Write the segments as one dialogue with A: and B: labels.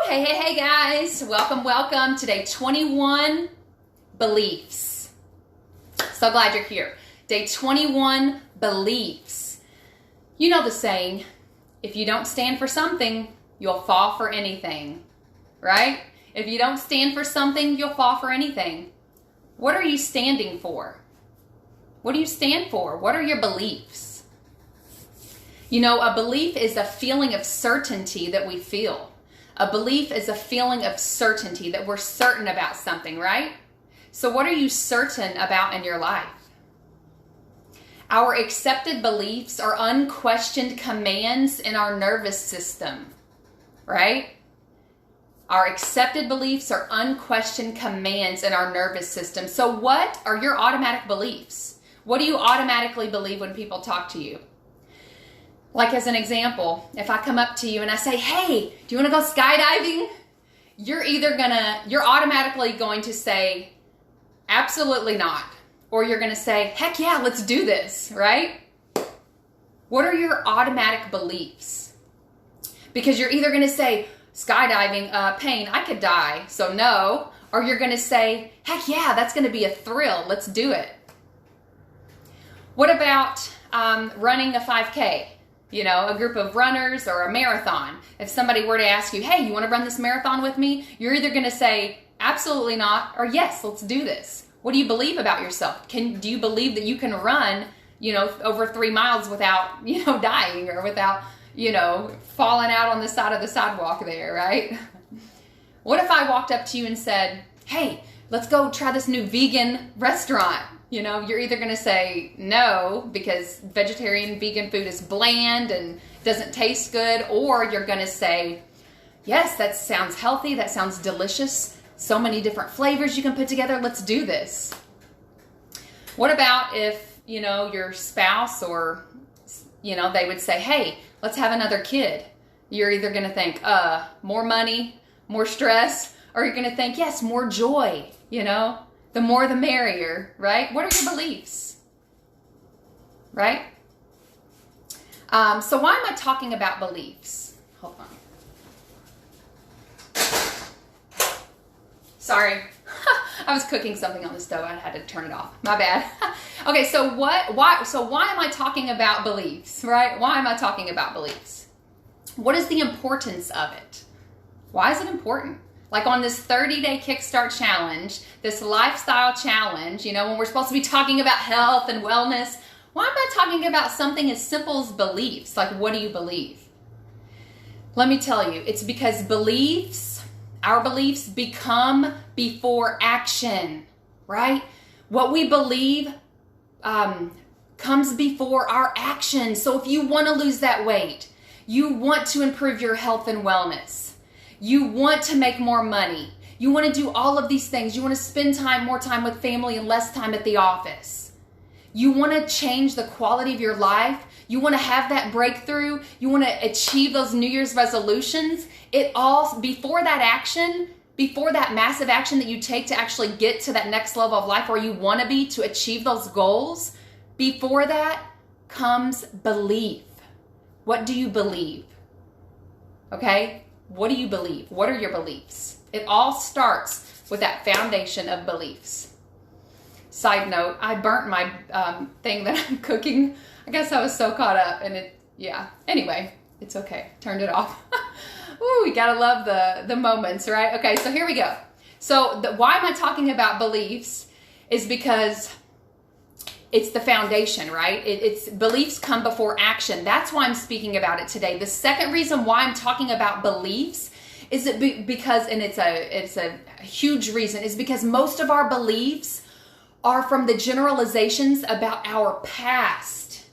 A: Hey guys, welcome to day 21, beliefs. So glad you're here. Day 21, beliefs. You know the saying, if you don't stand for something, you'll fall for anything, right? If you don't stand for something, you'll fall for anything. What are you standing for? What do you stand for? What are your beliefs? You know, a belief is a feeling of certainty that we feel. A belief is a feeling of certainty, that we're certain about something, right? So what are you certain about in your life? Our accepted beliefs are unquestioned commands in our nervous system, right? Our accepted beliefs are unquestioned commands in our nervous system. So what are your automatic beliefs? What do you automatically believe when people talk to you? Like as an example, if I come up to you and I say, hey, do you want to go skydiving? You're automatically going to say, absolutely not. Or you're going to say, heck yeah, let's do this, right? What are your automatic beliefs? Because you're either going to say, skydiving, pain, I could die, so no. Or you're going to say, heck yeah, that's going to be a thrill, let's do it. What about running a 5K? You know, a group of runners or a marathon. If somebody were to ask you, hey, you want to run this marathon with me? You're either going to say, absolutely not, or yes, let's do this. What do you believe about yourself? Do you believe that you can run, over 3 miles without, dying or without, falling out on the side of the sidewalk there, right? What if I walked up to you and said, hey, let's go try this new vegan restaurant? You're either going to say no because vegetarian, vegan food is bland and doesn't taste good, or you're going to say, yes, that sounds healthy, that sounds delicious, so many different flavors you can put together, let's do this. What about if, your spouse or, they would say, hey, let's have another kid. You're either going to think, more money, more stress, or you're going to think, yes, more joy, The more the merrier, right? What are your beliefs? Right? So why am I talking about beliefs? Hold on. Sorry. I was cooking something on the stove. I had to turn it off. My bad. Okay, so why am I talking about beliefs, right? Why am I talking about beliefs? What is the importance of it? Why is it important? Like on this 30-day Kickstart challenge, this lifestyle challenge, when we're supposed to be talking about health and wellness, why am I talking about something as simple as beliefs? Like, what do you believe? Let me tell you, it's because our beliefs become before action, right? What we believe comes before our action. So if you want to lose that weight, you want to improve your health and wellness, you want to make more money, you want to do all of these things, you want to spend more time with family and less time at the office, you want to change the quality of your life, you want to have that breakthrough, you want to achieve those New Year's resolutions, it all, before that action, before that massive action that you take to actually get to that next level of life where you want to be to achieve those goals, before that comes belief. What do you believe? Okay? What do you believe? What are your beliefs? It all starts with that foundation of beliefs. Side note, I burnt my thing that I'm cooking. I guess I was so caught up and Anyway, it's okay. Turned it off. Ooh, we gotta love the moments, right? Okay, so here we go. So why am I talking about beliefs is because it's the foundation, right? It's beliefs come before action. That's why I'm speaking about it today. The second reason why I'm talking about beliefs is because, and it's a huge reason, is because most of our beliefs are from the generalizations about our past,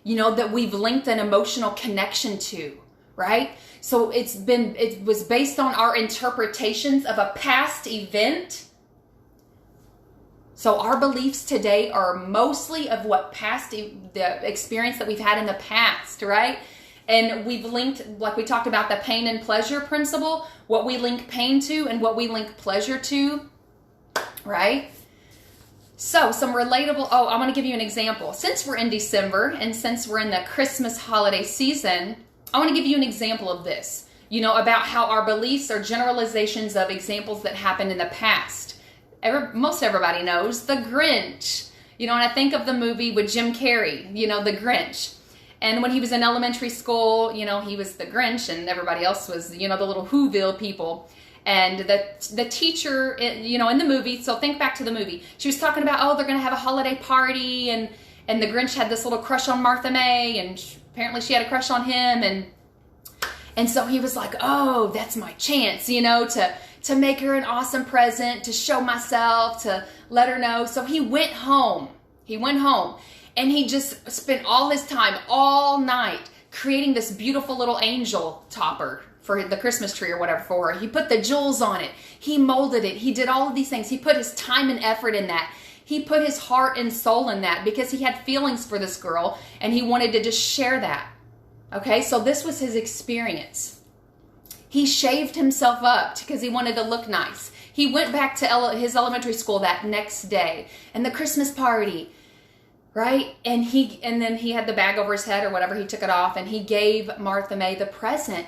A: that we've linked an emotional connection to, right? So it was based on our interpretations of a past event. So our beliefs today are mostly of what the experience that we've had in the past, right? And we've linked, like we talked about the pain and pleasure principle, what we link pain to and what we link pleasure to, right? So some relatable, I want to give you an example. Since we're in December and since we're in the Christmas holiday season, I want to give you an example of this. about how our beliefs are generalizations of examples that happened in the past. Most everybody knows the Grinch. And I think of the movie with Jim Carrey, the Grinch. And when he was in elementary school, he was the Grinch and everybody else was, the little Whoville people. And the teacher, in the movie, so think back to the movie, she was talking about, they're going to have a holiday party, and the Grinch had this little crush on Martha May, and apparently she had a crush on him, and so he was like, that's my chance, to make her an awesome present, to show myself, to let her know. So he went home, and he just spent all his time, all night, creating this beautiful little angel topper for the Christmas tree or whatever for her. He put the jewels on it. He molded it. He did all of these things. He put his time and effort in that. He put his heart and soul in that because he had feelings for this girl and he wanted to just share that. Okay, so this was his experience. He shaved himself up because he wanted to look nice. He went back to his elementary school that next day, and the Christmas party, right? And then he had the bag over his head or whatever. He took it off and he gave Martha May the present.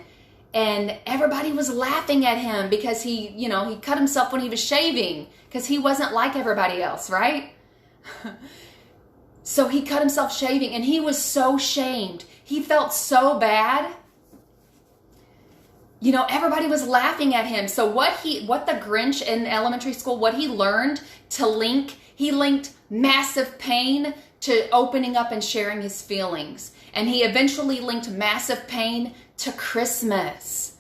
A: And everybody was laughing at him because he cut himself when he was shaving because he wasn't like everybody else, right? So he cut himself shaving and he was so shamed. He felt so bad. Everybody was laughing at him. So what the Grinch in elementary school, what he learned to he linked massive pain to opening up and sharing his feelings. And he eventually linked massive pain to Christmas.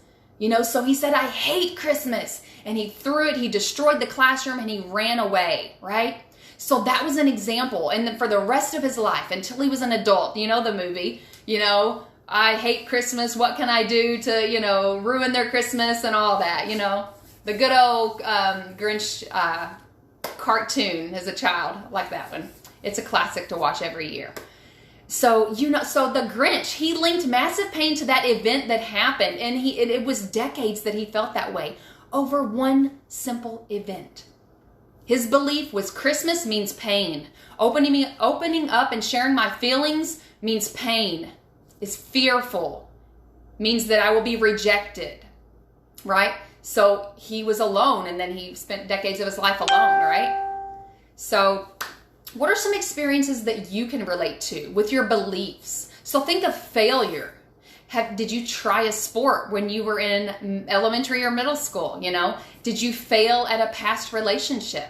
A: So he said, I hate Christmas. And he threw it, he destroyed the classroom, and he ran away, right? So that was an example. And then for the rest of his life, until he was an adult, the movie, I hate Christmas. What can I do to, ruin their Christmas and all that, the good old Grinch cartoon as a child, like that one. It's a classic to watch every year. So, so the Grinch, he linked massive pain to that event that happened. And it was decades that he felt that way over one simple event. His belief was Christmas means pain. Opening up and sharing my feelings means pain. Is fearful. Means that I will be rejected. Right? So he was alone, and then he spent decades of his life alone, right? So what are some experiences that you can relate to with your beliefs? So think of failure. Did you try a sport when you were in elementary or middle school? Did you fail at a past relationship?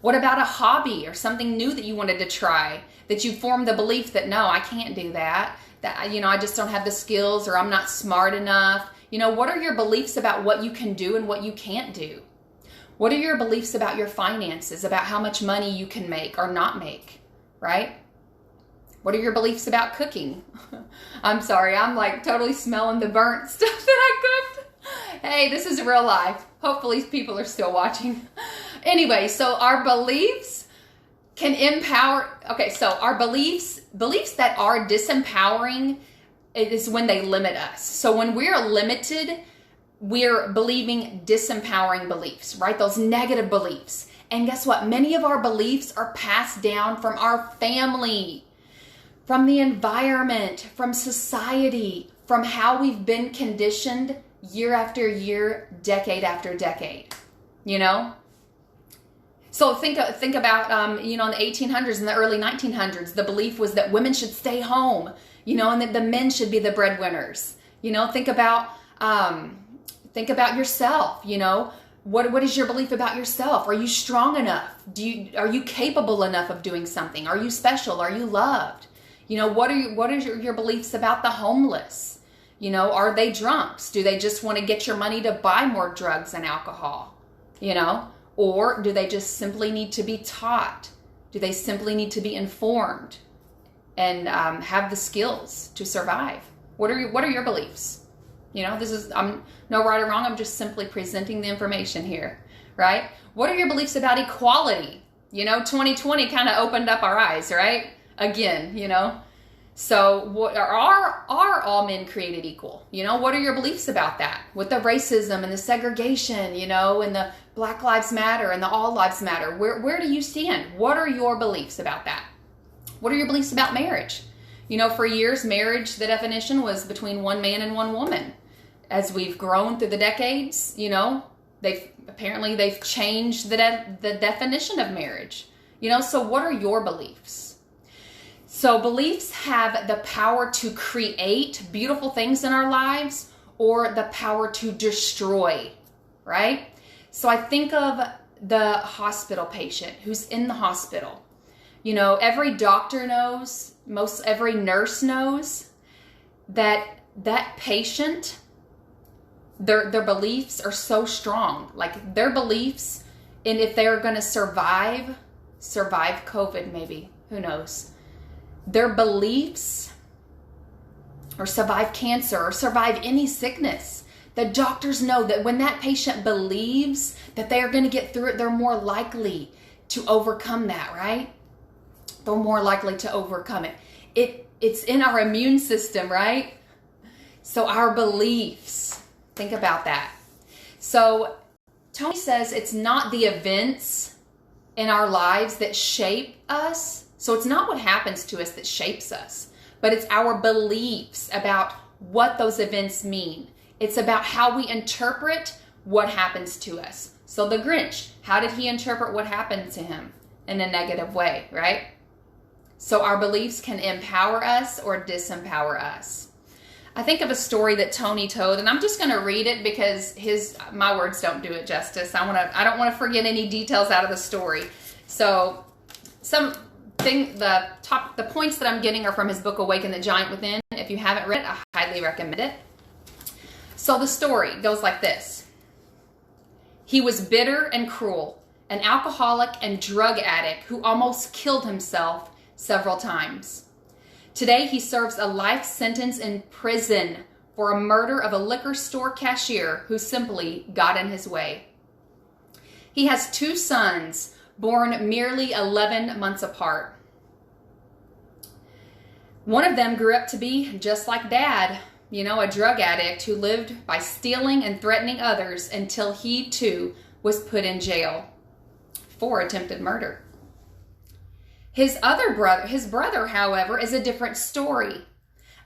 A: What about a hobby or something new that you wanted to try that you formed the belief that, no, I can't do that. That, I just don't have the skills, or I'm not smart enough. What are your beliefs about what you can do and what you can't do? What are your beliefs about your finances, about how much money you can make or not make, right? What are your beliefs about cooking? I'm sorry, I'm like totally smelling the burnt stuff that I cooked. Hey, this is real life. Hopefully people are still watching. Anyway, so our beliefs can empower. Okay, so our beliefs that are disempowering, it is when they limit us. So when we're limited, we're believing disempowering beliefs, right? Those negative beliefs. And guess what? Many of our beliefs are passed down from our family, from the environment, from society, from how we've been conditioned year after year, decade after decade, So think about, in the 1800s and the early 1900s, the belief was that women should stay home, and that the men should be the breadwinners. Think about yourself. What is your belief about yourself? Are you strong enough? Are you capable enough of doing something? Are you special? Are you loved? What are your beliefs about the homeless? Are they drunks? Do they just want to get your money to buy more drugs and alcohol? Or do they just simply need to be taught? Do they simply need to be informed and have the skills to survive? What are your beliefs? I'm no right or wrong. I'm just simply presenting the information here, right? What are your beliefs about equality? 2020 kind of opened up our eyes, right? Again, So what are all men created equal? What are your beliefs about that? With the racism and the segregation, and the Black Lives Matter and the All Lives Matter. Where do you stand? What are your beliefs about that? What are your beliefs about marriage? For years, marriage, the definition was between one man and one woman. as we've grown through the decades, they've changed the definition of marriage. So what are your beliefs? So beliefs have the power to create beautiful things in our lives or the power to destroy, right? So I think of the hospital patient who's in the hospital. Every doctor knows, every nurse knows that patient, their beliefs are so strong. Like their beliefs in if they're going to survive COVID maybe, who knows. Their beliefs, or survive cancer, or survive any sickness. The doctors know that when that patient believes that they are going to get through it, they're more likely to overcome that, right? They're more likely to overcome it. It's in our immune system, right? So our beliefs, think about that. So Tony says it's not the events in our lives that shape us. So it's not what happens to us that shapes us, but it's our beliefs about what those events mean. It's about how we interpret what happens to us. So the Grinch, how did he interpret what happened to him? In a negative way, right? So our beliefs can empower us or disempower us. I think of a story that Tony told, and I'm just going to read it because my words don't do it justice. I don't want to forget any details out of the story. So the points that I'm getting are from his book, Awaken the Giant Within. If you haven't read it, I highly recommend it. So the story goes like this. He was bitter and cruel, an alcoholic and drug addict who almost killed himself several times. Today, he serves a life sentence in prison for a murder of a liquor store cashier who simply got in his way. He has 2 sons, born merely 11 months apart. One of them grew up to be just like Dad, a drug addict who lived by stealing and threatening others until he too was put in jail for attempted murder. His brother, however, is a different story.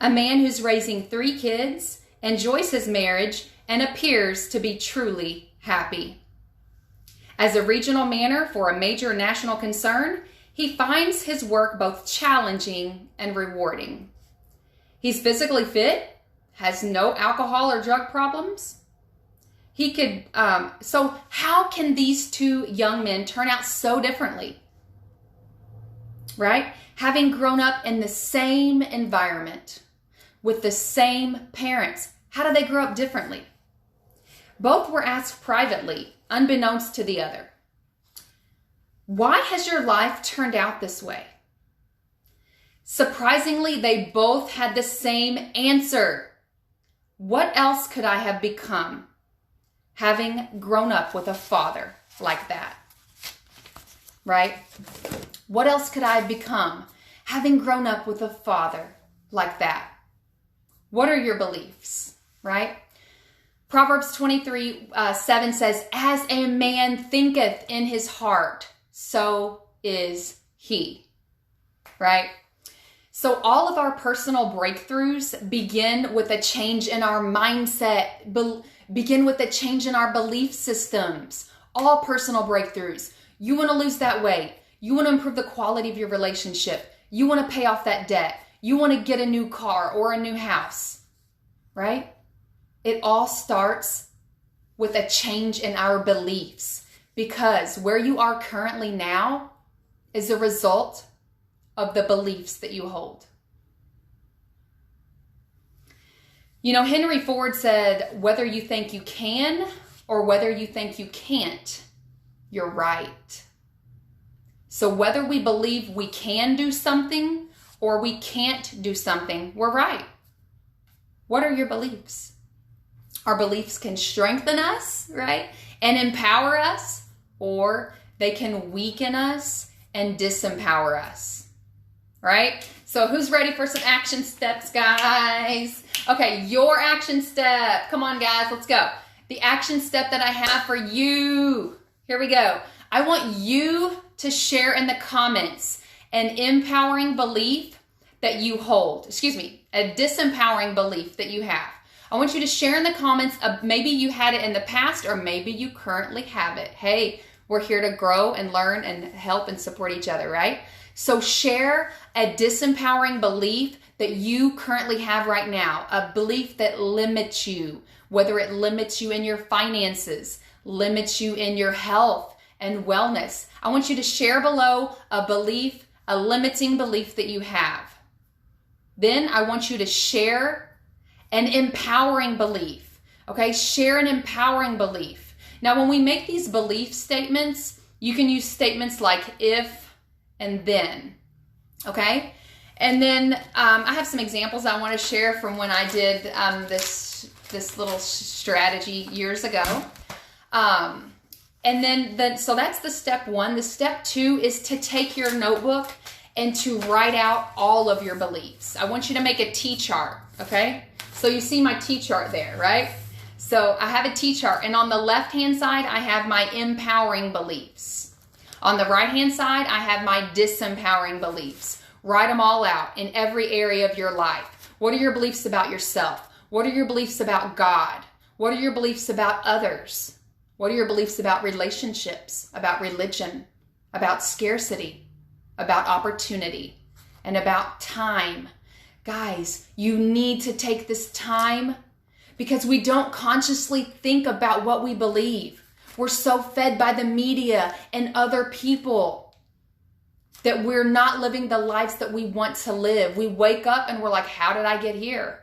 A: A man who's raising 3 kids, enjoys his marriage, and appears to be truly happy. As a regional manager for a major national concern, he finds his work both challenging and rewarding. He's physically fit, has no alcohol or drug problems. So how can these 2 young men turn out so differently? Right? Having grown up in the same environment with the same parents, how do they grow up differently? Both were asked privately, unbeknownst to the other. Why has your life turned out this way? Surprisingly, they both had the same answer. What else could I have become having grown up with a father like that? Right? What else could I have become having grown up with a father like that? What are your beliefs, right? Proverbs 23:7 says, as a man thinketh in his heart, so is he, right? So all of our personal breakthroughs begin with a change in our mindset, begin with a change in our belief systems. All personal breakthroughs. You want to lose that weight. You want to improve the quality of your relationship. You want to pay off that debt. You want to get a new car or a new house, right? It all starts with a change in our beliefs, because where you are currently now is a result of the beliefs that you hold. Henry Ford said, whether you think you can or whether you think you can't, you're right. So whether we believe we can do something or we can't do something, we're right. What are your beliefs? Our beliefs can strengthen us, right? And empower us, or they can weaken us and disempower us, right? So who's ready for some action steps, guys? Okay, your action step. Come on, guys, let's go. The action step that I have for you. Here we go. I want you to share in the comments an empowering belief that you hold. A disempowering belief that you have. I want you to share in the comments. Maybe you had it in the past, or maybe you currently have it. Hey, we're here to grow and learn and help and support each other, right? So share a disempowering belief that you currently have right now, a belief that limits you, whether it limits you in your finances, limits you in your health and wellness. I want you to share below a belief, a limiting belief that you have. Then I want you to share an empowering belief, okay? Share an empowering belief. Now, when we make these belief statements, you can use statements like if and then, okay? And then I have some examples I want to share from when I did this little strategy years ago. So that's the step one. The step two is to take your notebook and to write out all of your beliefs. I want you to make a T-chart, okay? So you see my T-chart there, right? So I have a T-chart, and on the left-hand side, I have my empowering beliefs. On the right-hand side, I have my disempowering beliefs. Write them all out in every area of your life. What are your beliefs about yourself? What are your beliefs about God? What are your beliefs about others? What are your beliefs about relationships, about religion, about scarcity, about opportunity, and about time? Guys, you need to take this time because we don't consciously think about what we believe. We're so fed by the media and other people that we're not living the lives that we want to live. We wake up and we're like, how did I get here?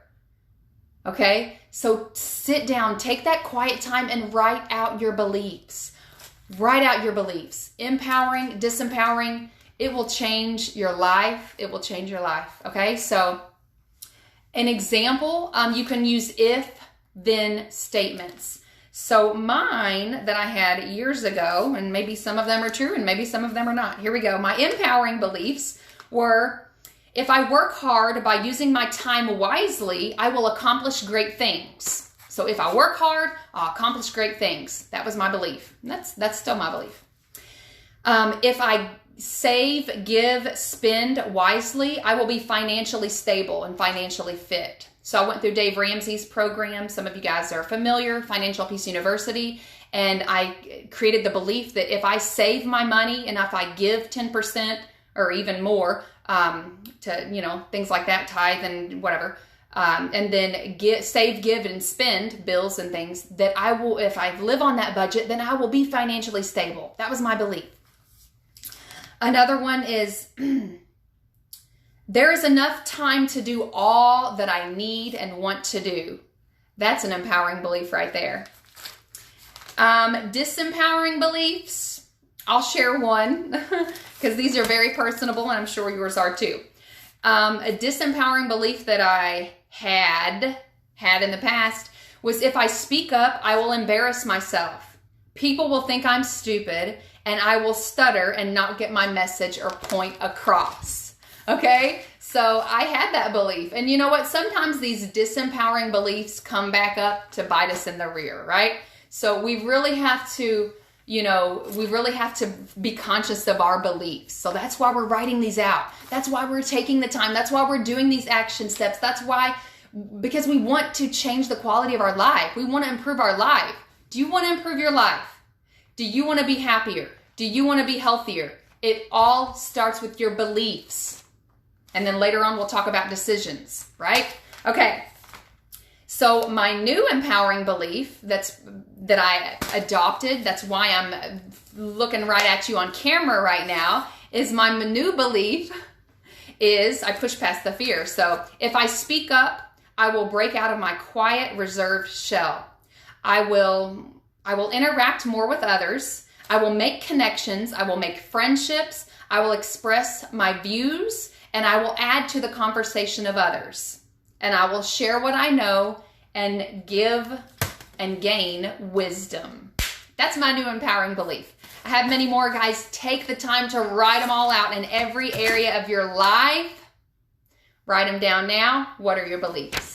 A: Okay, so sit down, take that quiet time and write out your beliefs. Write out your beliefs. Empowering, disempowering, it will change your life. It will change your life, okay? So an example, you can use if-then statements. So mine that I had years ago, and maybe some of them are true and maybe some of them are not. Here we go. My empowering beliefs were, if I work hard by using my time wisely, I will accomplish great things. So if I work hard, I'll accomplish great things. That was my belief. That's still my belief. If I save, give, spend wisely, I will be financially stable and financially fit. So I went through Dave Ramsey's program. Some of you guys are familiar, Financial Peace University. And I created the belief that if I save my money and if I give 10% or even more to, things like that, tithe and whatever, and then save, give, and spend bills and things, that I will, if I live on that budget, then I will be financially stable. That was my belief. Another one is, there is enough time to do all that I need and want to do. That's an empowering belief right there. Disempowering beliefs, I'll share one because these are very personable and I'm sure yours are too. A disempowering belief that I had in the past was, if I speak up, I will embarrass myself. People will think I'm stupid and I will stutter and not get my message or point across. Okay, so I had that belief. And you know what? Sometimes these disempowering beliefs come back up to bite us in the rear, right? So we really have to, be conscious of our beliefs. So that's why we're writing these out. That's why we're taking the time. That's why we're doing these action steps. That's why, because we want to change the quality of our life. We want to improve our life. Do you want to improve your life? Do you want to be happier? Do you want to be healthier? It all starts with your beliefs. And then later on, we'll talk about decisions, right? Okay. So my new empowering belief that I adopted, that's why I'm looking right at you on camera right now, is my new belief is I push past the fear. So if I speak up, I will break out of my quiet, reserved shell. I will interact more with others. I will make connections. I will make friendships. I will express my views. And I will add to the conversation of others. And I will share what I know and give and gain wisdom. That's my new empowering belief. I have many more, guys. Take the time to write them all out in every area of your life. Write them down now. What are your beliefs?